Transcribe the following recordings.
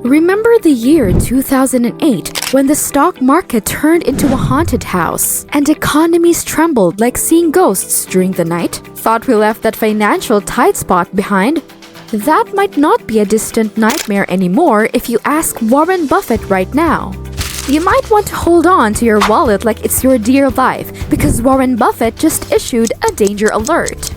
Remember the year 2008 when the stock market turned into a haunted house and economies trembled like seeing ghosts during the night? Thought we left that financial tight spot behind? That might not be a distant nightmare anymore if you ask Warren Buffett right now. You might want to hold on to your wallet like it's your dear life because Warren Buffett just issued a danger alert.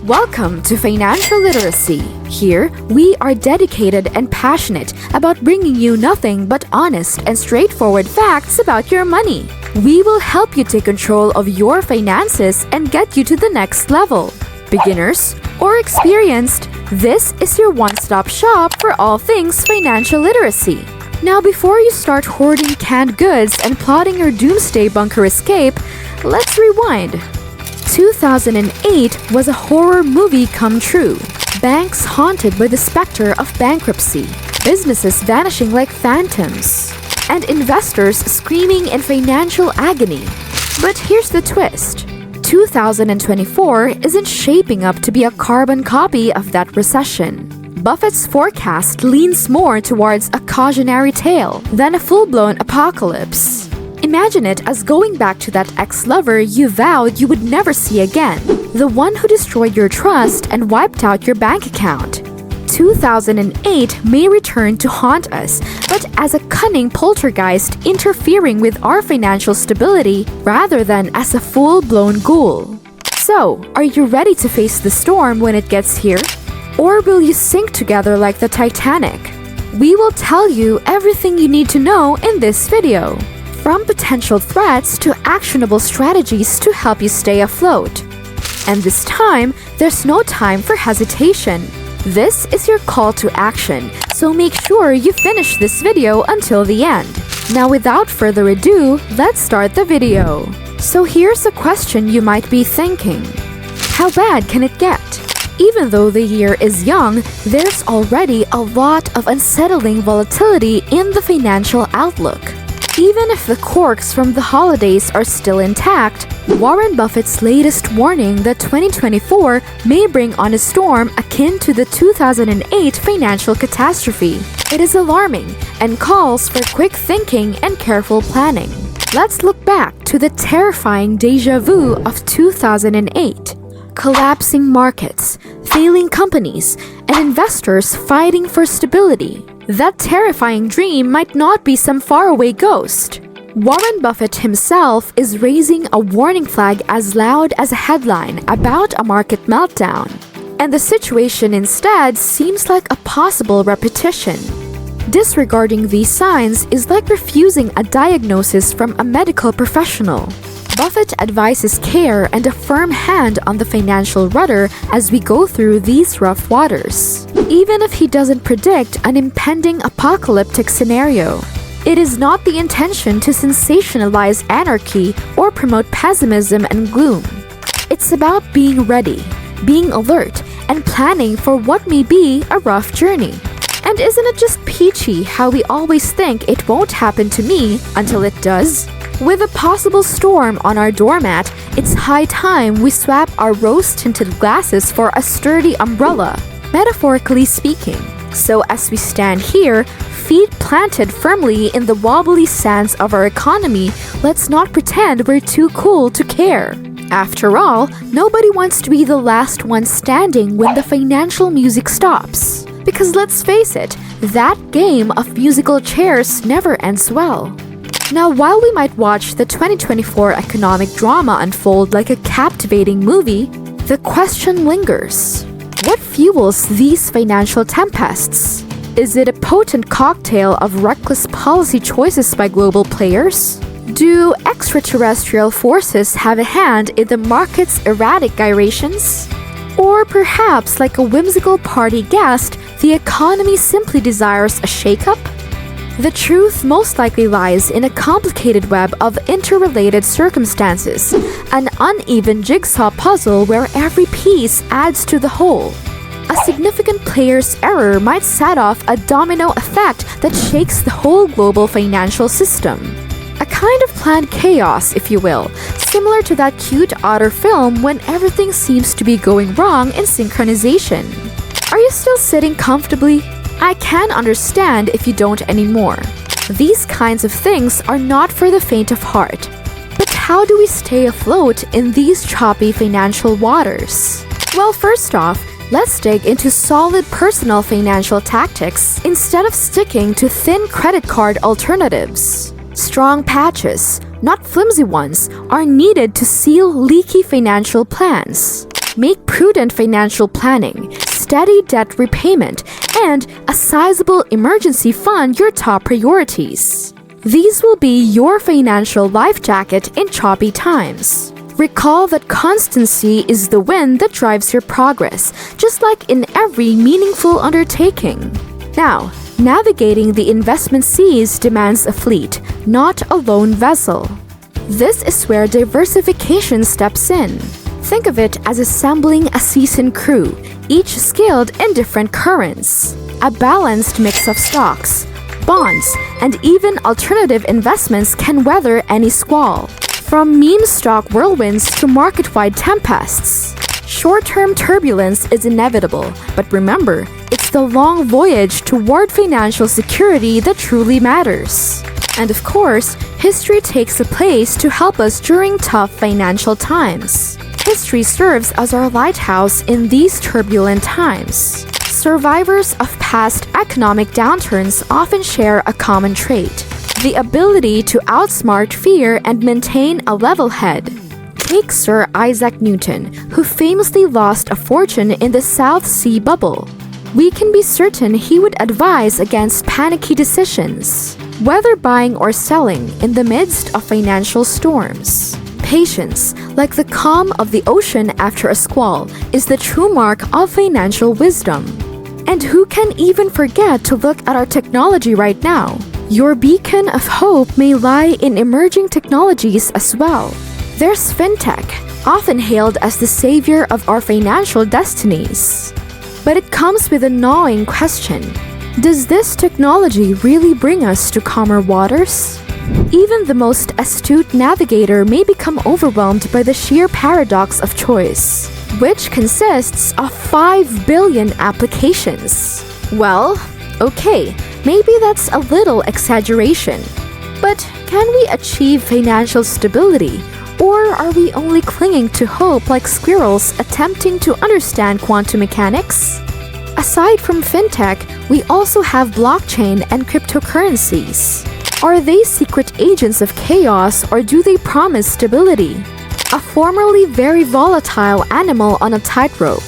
Welcome to Financial Literacy. Here, we are dedicated and passionate about bringing you nothing but honest and straightforward facts about your money. We will help you take control of your finances and get you to the next level. Beginners or experienced, this is your one-stop shop for all things financial literacy. Now, before you start hoarding canned goods and plotting your doomsday bunker escape, let's rewind. 2008 was a horror movie come true. Banks haunted by the specter of bankruptcy, businesses vanishing like phantoms, and investors screaming in financial agony. But here's the twist. 2024 isn't shaping up to be a carbon copy of that recession. Buffett's forecast leans more towards a cautionary tale than a full-blown apocalypse. Imagine it as going back to that ex-lover you vowed you would never see again, the one who destroyed your trust and wiped out your bank account. 2008 may return to haunt us, but as a cunning poltergeist interfering with our financial stability rather than as a full-blown ghoul. So, are you ready to face the storm when it gets here? Or will you sink together like the Titanic? We will tell you everything you need to know in this video. From potential threats to actionable strategies to help you stay afloat. And this time, there's no time for hesitation. This is your call to action, so make sure you finish this video until the end. Now, without further ado, let's start the video. So here's a question you might be thinking. How bad can it get? Even though the year is young, there's already a lot of unsettling volatility in the financial outlook. Even if the corks from the holidays are still intact, Warren Buffett's latest warning that 2024 may bring on a storm akin to the 2008 financial catastrophe. It is alarming and calls for quick thinking and careful planning. Let's look back to the terrifying déjà vu of 2008. Collapsing markets, failing companies, and investors fighting for stability. That terrifying dream might not be some faraway ghost. Warren Buffett himself is raising a warning flag as loud as a headline about a market meltdown. And the situation instead seems like a possible repetition. Disregarding these signs is like refusing a diagnosis from a medical professional. Buffett advises care and a firm hand on the financial rudder as we go through these rough waters. Even if he doesn't predict an impending apocalyptic scenario, it is not the intention to sensationalize anarchy or promote pessimism and gloom. It's about being ready, being alert, and planning for what may be a rough journey. And isn't it just peachy how we always think it won't happen to me until it does? With a possible storm on our doormat, it's high time we swap our rose-tinted glasses for a sturdy umbrella, metaphorically speaking. So as we stand here, feet planted firmly in the wobbly sands of our economy, let's not pretend we're too cool to care. After all, nobody wants to be the last one standing when the financial music stops. Because let's face it, that game of musical chairs never ends well. Now, while we might watch the 2024 economic drama unfold like a captivating movie, the question lingers. What fuels these financial tempests? Is it a potent cocktail of reckless policy choices by global players? Do extraterrestrial forces have a hand in the market's erratic gyrations? Or perhaps, like a whimsical party guest, the economy simply desires a shakeup? The truth most likely lies in a complicated web of interrelated circumstances, an uneven jigsaw puzzle where every piece adds to the whole. A significant player's error might set off a domino effect that shakes the whole global financial system. A kind of planned chaos, if you will, similar to that cute otter film when everything seems to be going wrong in synchronization. Are you still sitting comfortably? I can understand if you don't anymore. These kinds of things are not for the faint of heart. But how do we stay afloat in these choppy financial waters? Well, first off, let's dig into solid personal financial tactics instead of sticking to thin credit card alternatives. Strong patches, not flimsy ones, are needed to seal leaky financial plans. Make prudent financial planning, steady debt repayment, and a sizable emergency fund your top priorities. These will be your financial life jacket in choppy times. Recall that constancy is the wind that drives your progress, just like in every meaningful undertaking. Now, navigating the investment seas demands a fleet, not a lone vessel. This is where diversification steps in. Think of it as assembling a seasoned crew, each skilled in different currents. A balanced mix of stocks, bonds, and even alternative investments can weather any squall. From meme stock whirlwinds to market-wide tempests. Short-term turbulence is inevitable, but remember, it's the long voyage toward financial security that truly matters. And of course, history takes a place to help us during tough financial times. History serves as our lighthouse in these turbulent times. Survivors of past economic downturns often share a common trait: the ability to outsmart fear and maintain a level head. Take Sir Isaac Newton, who famously lost a fortune in the South Sea bubble. We can be certain he would advise against panicky decisions, whether buying or selling in the midst of financial storms. Patience, like the calm of the ocean after a squall, is the true mark of financial wisdom. And who can even forget to look at our technology right now? Your beacon of hope may lie in emerging technologies as well. There's fintech, often hailed as the savior of our financial destinies. But it comes with a gnawing question. Does this technology really bring us to calmer waters? Even the most astute navigator may become overwhelmed by the sheer paradox of choice, which consists of 5 billion applications. Well, okay, maybe that's a little exaggeration. But can we achieve financial stability? Or are we only clinging to hope like squirrels attempting to understand quantum mechanics? Aside from fintech, we also have blockchain and cryptocurrencies. Are they secret agents of chaos or do they promise stability? A formerly very volatile animal on a tightrope,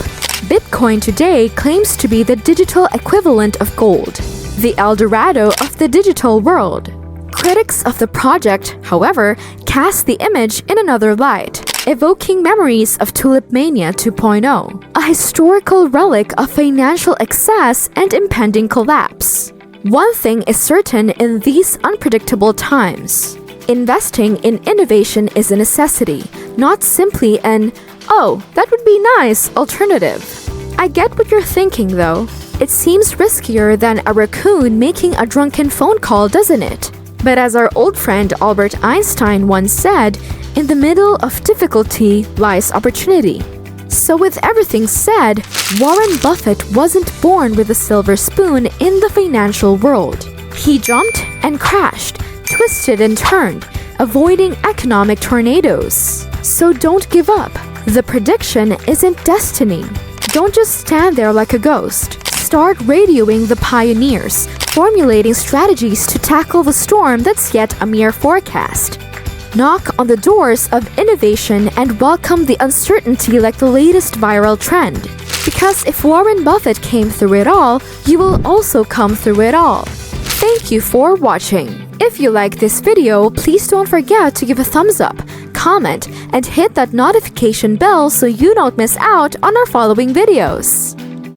Bitcoin today claims to be the digital equivalent of gold, the El Dorado of the digital world. Critics of the project, however, cast the image in another light, evoking memories of Tulip Mania 2.0, a historical relic of financial excess and impending collapse. One thing is certain in these unpredictable times. Investing in innovation is a necessity, not simply an, "Oh, that would be nice," alternative. I get what you're thinking though. It seems riskier than a raccoon making a drunken phone call, doesn't it? But as our old friend Albert Einstein once said, in the middle of difficulty lies opportunity. So with everything said, Warren Buffett wasn't born with a silver spoon in the financial world. He jumped and crashed, twisted and turned, avoiding economic tornadoes. So don't give up. The prediction isn't destiny. Don't just stand there like a ghost. Start radioing the pioneers, formulating strategies to tackle the storm that's yet a mere forecast. Knock on the doors of innovation and welcome the uncertainty like the latest viral trend. Because if Warren Buffett came through it all, you will also come through it all. Thank you for watching. If you like this video, please don't forget to give a thumbs up, comment, and hit that notification bell so you don't miss out on our following videos.